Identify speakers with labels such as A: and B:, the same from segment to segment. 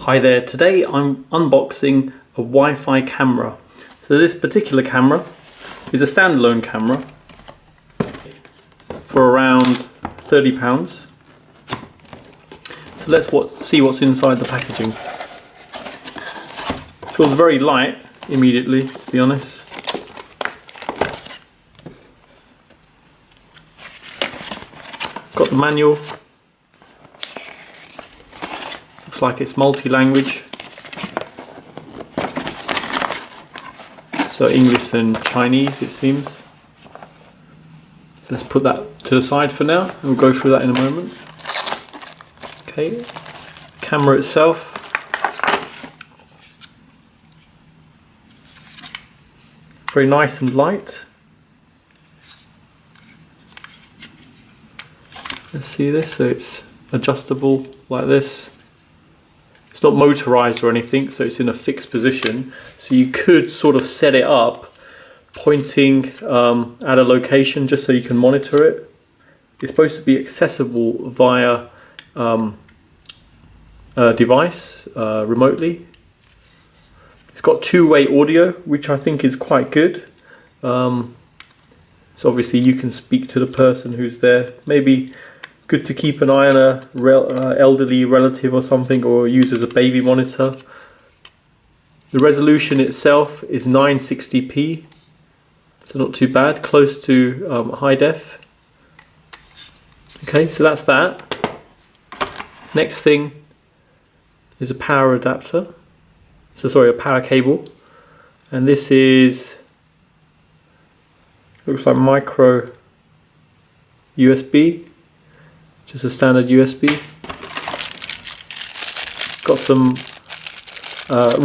A: Hi there, today I'm unboxing a Wi-Fi camera. So this particular camera is a standalone camera for around £30. So let's see what's inside the packaging. Feels very light immediately, to be honest. Got the manual. Looks like it's multi-language, so English and Chinese it seems. Let's put that to the side for now, and we'll go through that in a moment. Okay, camera itself. Very nice and light. Let's see this, so it's adjustable like this. It's not motorized or anything, so it's in a fixed position. So you could sort of set it up pointing at a location just so you can monitor it. It's supposed to be accessible via a device remotely. It's got two-way audio, which I think is quite good. So obviously you can speak to the person who's there. Maybe good to keep an eye on a elderly relative or something, or use as a baby monitor. The resolution itself is 960p, so not too bad, close to high def. Okay, so that's that. Next thing is a power adapter. So sorry, a power cable, and this is, looks like micro USB. Just a standard USB. Got some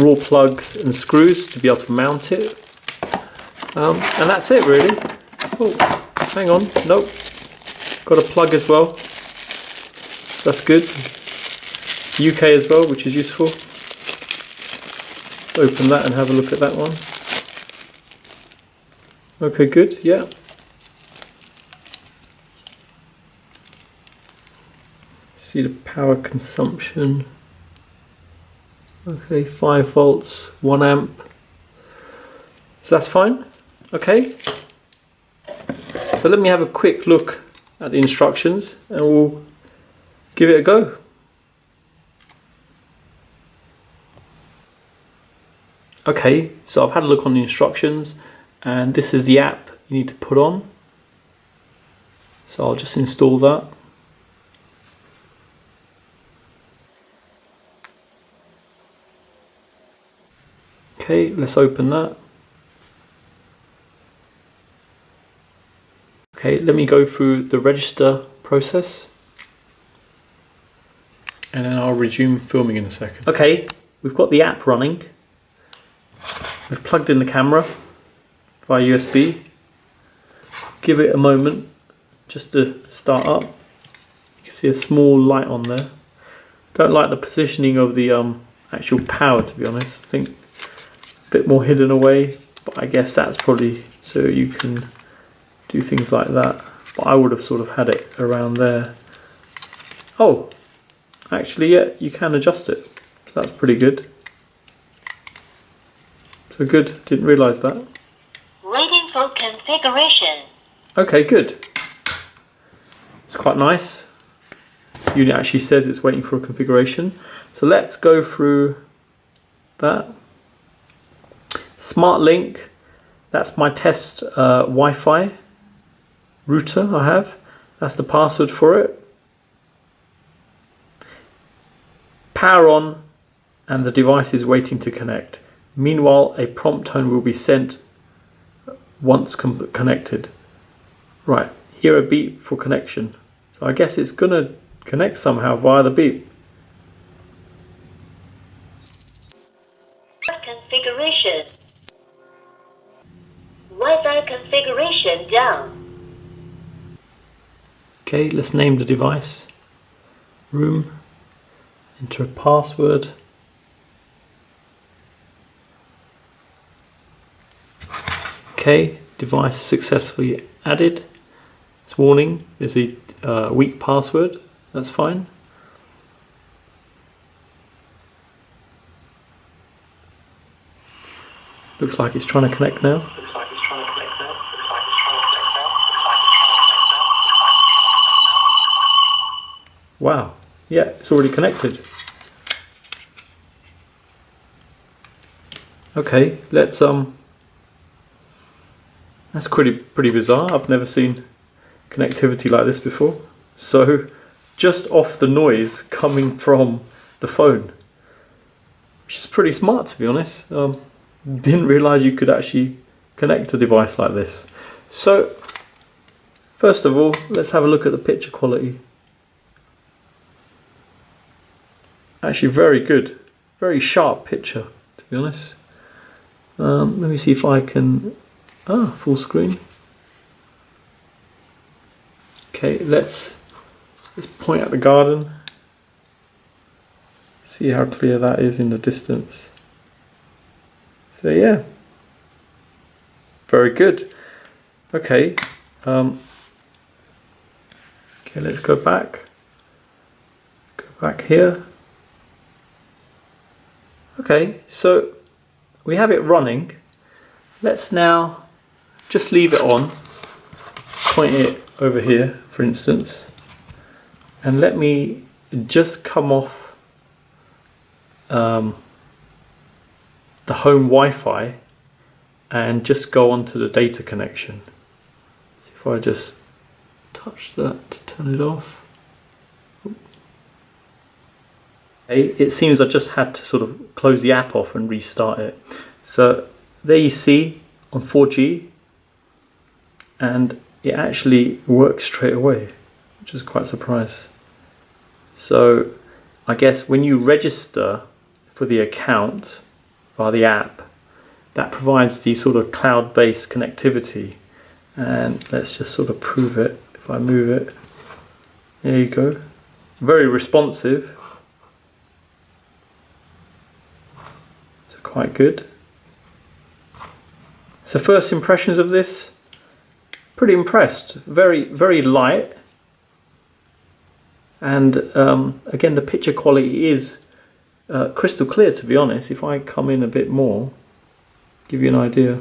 A: raw plugs and screws to be able to mount it. And that's it really. Oh, hang on, nope. Got a plug as well. That's good. UK as well, which is useful. Let's open that and have a look at that one. Okay, good, yeah. See the power consumption. Okay, 5 volts, 1 amp. So that's fine. Okay. So let me have a quick look at the instructions and we'll give it a go. Okay, so I've had a look on the instructions and this is the app you need to put on. So I'll just install that. Okay, let's open that. Okay, let me go through the register process and then I'll resume filming in a second. Okay, we've got the app running. We've plugged in the camera via USB. Give it a moment just to start up. You can see a small light on there. Don't like the positioning of the actual power, to be honest. I think a bit more hidden away, but I guess that's probably so you can do things like that. But I would have sort of had it around there. Oh, actually, yeah, you can adjust it. So that's pretty good. So good, didn't realise that.
B: Waiting for configuration.
A: Okay, good. It's quite nice. Unit actually says it's waiting for a configuration. So let's go through that. Smart link, that's my test Wi-Fi router I have. That's the password for it. Power on and the device is waiting to connect. Meanwhile, a prompt tone will be sent once connected. Right, hear a beep for connection. So I guess it's gonna connect somehow via the beep.
B: Configuration. Wi-Fi configuration down.
A: Okay, let's name the device. Room. Enter a password. Okay, device successfully added. It's warning, there's a weak password. That's fine. Looks like it's trying to connect now. Wow, yeah, it's already connected. Okay, let's that's pretty bizarre. I've never seen connectivity like this before. So just off the noise coming from the phone, which is pretty smart, to be honest. Didn't realize you could actually connect a device like this. So first of all, let's have a look at the picture quality. Actually very good, very sharp picture, to be honest. Let me see if I can, full screen. Okay, let's point at the garden. See how clear that is in the distance. So yeah, very good. Okay, okay, let's go back. Go back here. Okay, so we have it running. Let's now just leave it on. Point it over here, for instance, and let me just come off the home Wi-Fi and just go onto the data connection. So if I just touch that to turn it off. Okay, it seems I just had to sort of close the app off and restart it. So there you see on 4G, and it actually works straight away, which is quite a surprise. So I guess when you register for the account via the app, that provides the sort of cloud-based connectivity. And let's just sort of prove it. If I move it, there you go. Very responsive. So quite good. So first impressions of this, pretty impressed. Very, very light. And again, the picture quality is crystal clear, to be honest. If I come in a bit more, give you an idea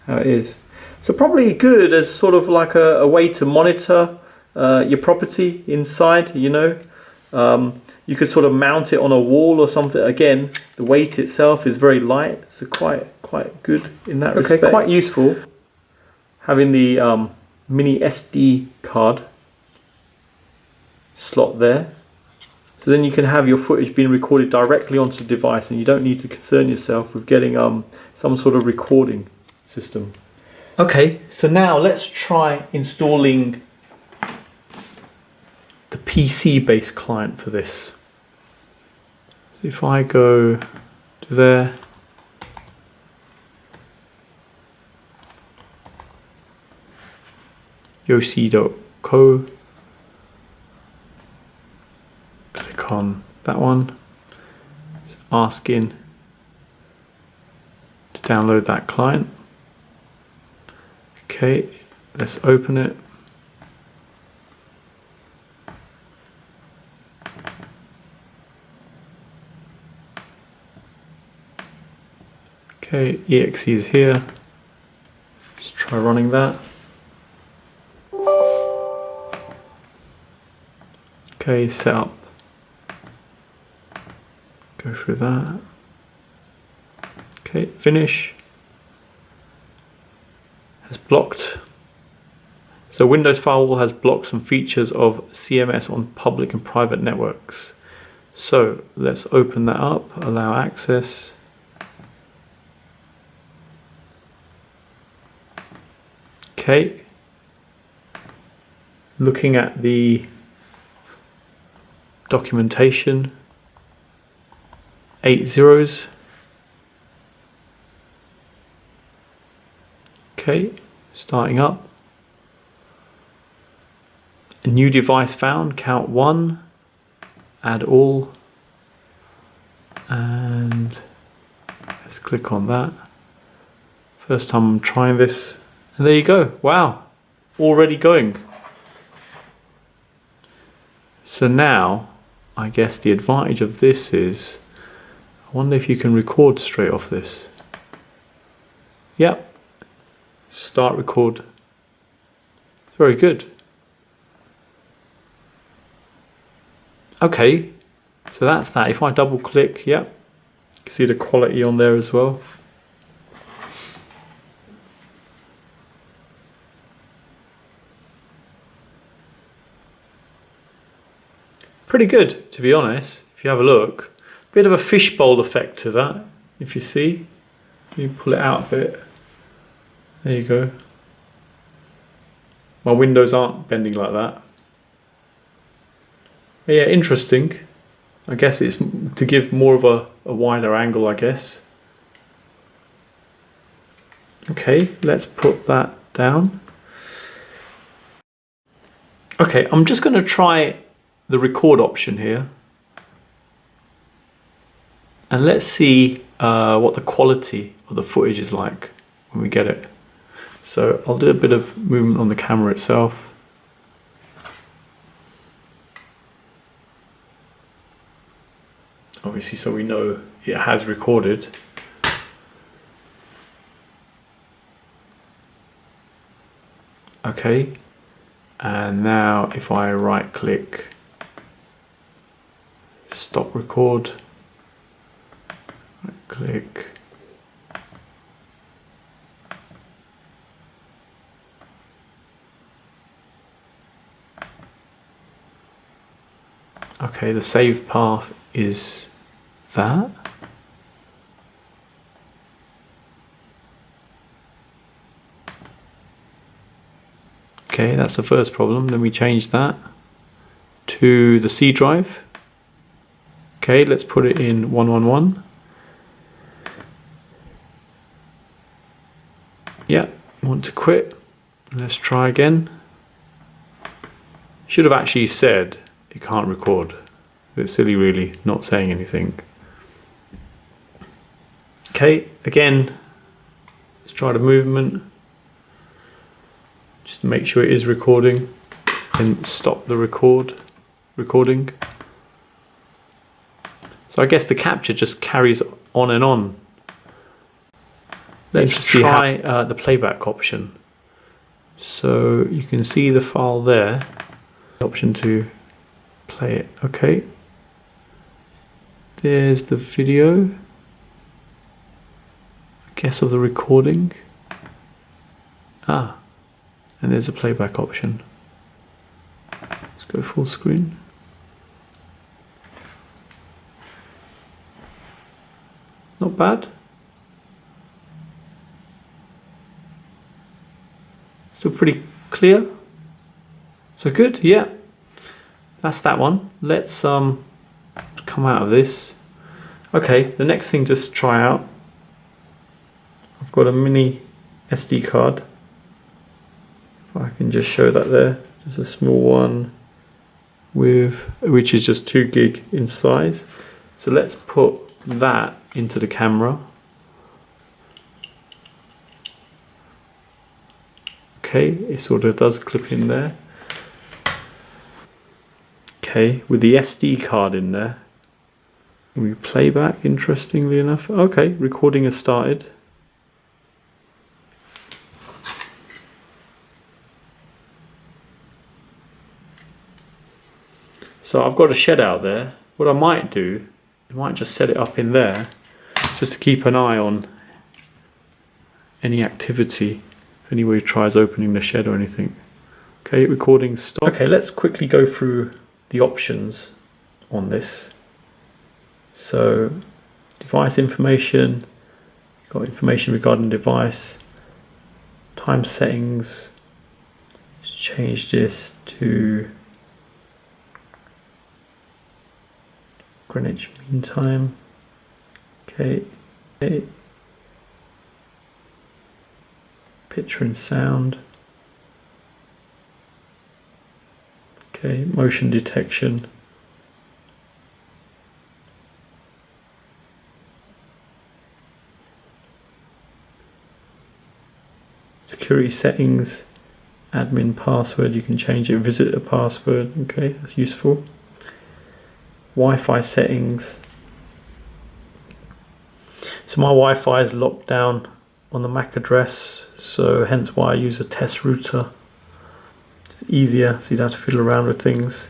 A: how it is. So probably good as sort of like a way to monitor your property inside, you know. You could sort of mount it on a wall or something. Again, the weight itself is very light, so quite good in that respect. Okay, quite useful having the mini SD card slot there. So then you can have your footage being recorded directly onto the device, and you don't need to concern yourself with getting some sort of recording system. Okay, so now let's try installing the PC-based client for this. So if I go to there, yosi.co, click on that one. It's asking to download that client. Okay, let's open it. Okay, exe is here. Let's try running that. Okay, set up. Go through that. Okay, finish. Has blocked. So Windows Firewall has blocked some features of CMS on public and private networks. So let's open that up, allow access. Okay. Looking at the documentation, 8 zeros. Okay, starting up. A new device found, count 1, add all, and let's click on that. First time I'm trying this, and there you go. Wow, already going. So now, I guess the advantage of this is, I wonder if you can record straight off this. Yep. Start record. Very good. Okay, so that's that. If I double click, yep, you can see the quality on there as well. Pretty good, to be honest, if you have a look. Bit of a fishbowl effect to that, if you see. You pull it out a bit. There you go. My windows aren't bending like that. But yeah, interesting. I guess it's to give more of a wider angle, I guess. Okay, let's put that down. Okay, I'm just going to try the record option here. And let's see what the quality of the footage is like when we get it. So I'll do a bit of movement on the camera itself. Obviously, so we know it has recorded. Okay, and now if I right click, stop record, right click, okay, the save path is that. Okay, that's the first problem. Then we change that to the C drive. Okay, let's put it in 111. Yeah, want to quit. Let's try again. Should have actually said it can't record. A bit silly really, not saying anything. Okay, again, let's try the movement. Just to make sure it is recording, and stop the recording. So I guess the capture just carries on and on. Let's try the playback option. So you can see the file there, option to play it. Okay, there's the video, I guess, of the recording. And there's a playback option. Let's go full screen. Not bad. Still pretty clear. So good, yeah. That's that one. Let's come out of this. Okay, the next thing to try out. I've got a mini SD card. If I can just show that there, just a small one which is just 2 gig in size. So let's put that into the camera. Okay, it sort of does clip in there. Okay, with the SD card in there, we play back, interestingly enough. Okay, recording has started. So I've got a shed out there. What I might do, I might just set it up in there, just to keep an eye on any activity, if anybody tries opening the shed or anything. Okay, recording stop. Okay, let's quickly go through the options on this. So, device information, got information regarding device, time settings. Let's change this to Greenwich Mean Time. Okay. Picture and sound. Okay, motion detection. Security settings, admin password, you can change it, visitor password, okay, that's useful. Wi-Fi settings. So my Wi-Fi is locked down on the MAC address, so hence why I use a test router. It's easier, so you don't have to fiddle around with things.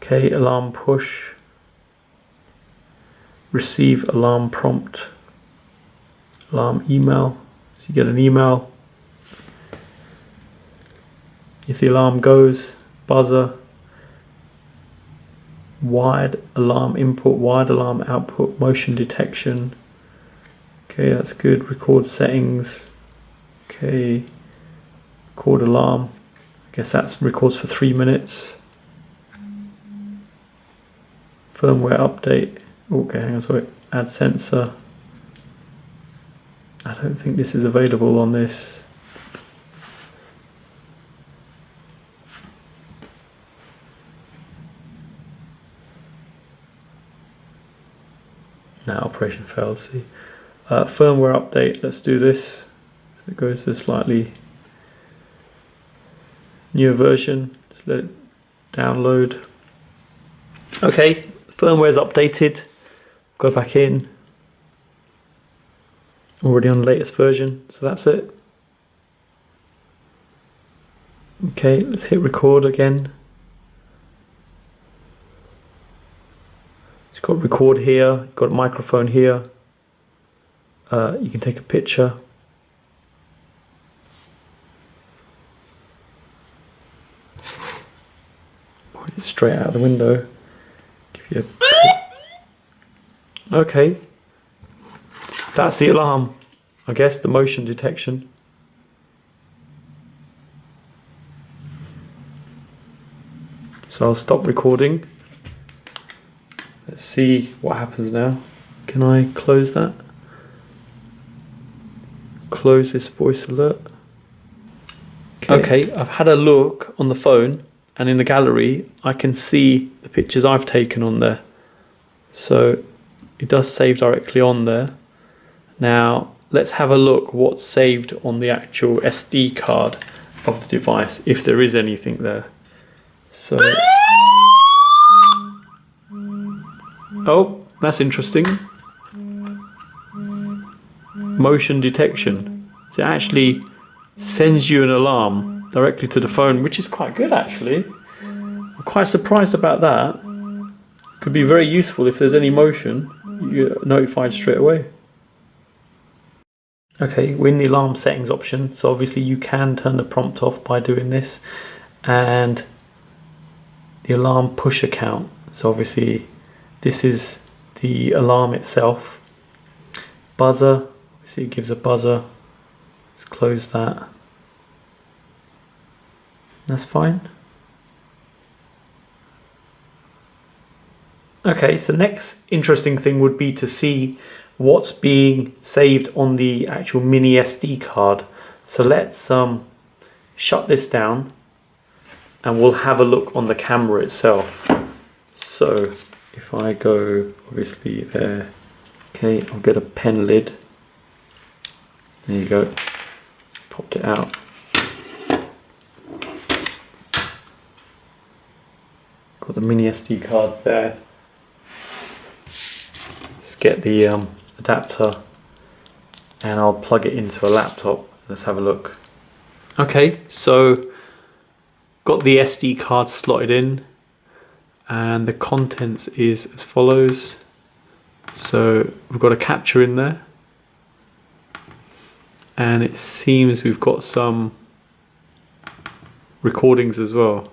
A: Okay, alarm push. Receive alarm prompt. Alarm email. So you get an email. If the alarm goes, buzzer. Wired alarm input, wired alarm output, motion detection. Okay, that's good. Record settings. Okay, record alarm. I guess that records for 3 minutes. Firmware update. Okay, hang on, sorry. Add sensor. I don't think this is available on this. Now operation failed. See, firmware update. Let's do this. So it goes to a slightly newer version. Just let it download. Okay, firmware is updated. Go back in. Already on the latest version, so that's it. Okay, let's hit record again. It's got record here, got a microphone here. You can take a picture. Point it straight out the window. Give you a... Okay, that's the alarm. I guess the motion detection. So I'll stop recording. Let's see what happens now. Can I close that? Close this voice alert. Okay, I've had a look on the phone, and in the gallery I can see the pictures I've taken on there. So it does save directly on there. Now let's have a look what's saved on the actual SD card of the device, if there is anything there. So, oh, that's interesting. Motion detection. So it actually sends you an alarm directly to the phone, which is quite good actually. I'm quite surprised about that. Could be very useful if there's any motion, you're notified straight away. Okay, we're in the alarm settings option, so obviously you can turn the prompt off by doing this, and the alarm push account. So obviously this is the alarm itself. Buzzer, obviously it gives a buzzer. Let's close that. That's fine. Okay, so next interesting thing would be to see what's being saved on the actual mini SD card. So let's shut this down and we'll have a look on the camera itself. So if I go obviously there, okay, I'll get a pen lid. There you go, popped it out. Got the mini SD card there. Let's get the adapter and I'll plug it into a laptop. Let's have a look. Okay, so got the SD card slotted in and the contents is as follows. So we've got a capture in there and it seems we've got some recordings as well.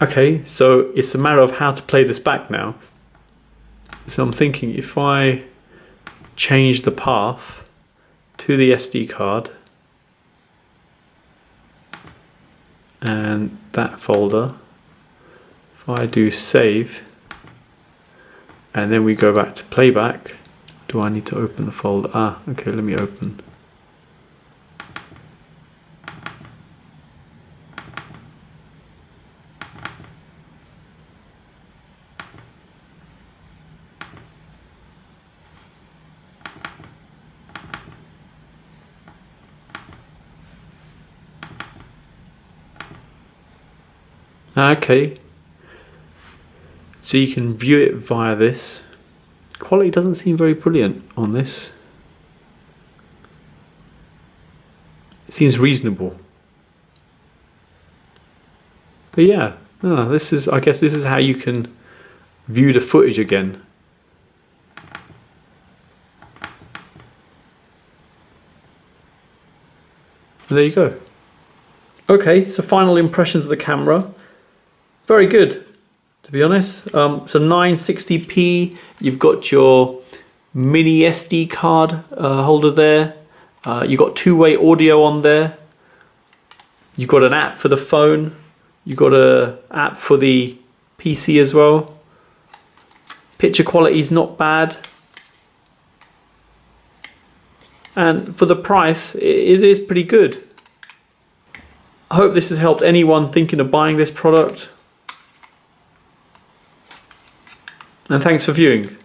A: Okay, so it's a matter of how to play this back now. So I'm thinking if I change the path to the SD card and that folder, if I do save and then we go back to playback, do I need to open the folder? Ah, okay, let me open. Okay. So you can view it via this. Quality doesn't seem very brilliant on this. It seems reasonable. But yeah, no, I guess this is how you can view the footage again. And there you go. Okay, so final impressions of the camera. Very good, to be honest. So 960p, you've got your mini SD card holder there. You've got two-way audio on there. You've got an app for the phone. You've got an app for the PC as well. Picture quality is not bad. And for the price, it is pretty good. I hope this has helped anyone thinking of buying this product. And thanks for viewing.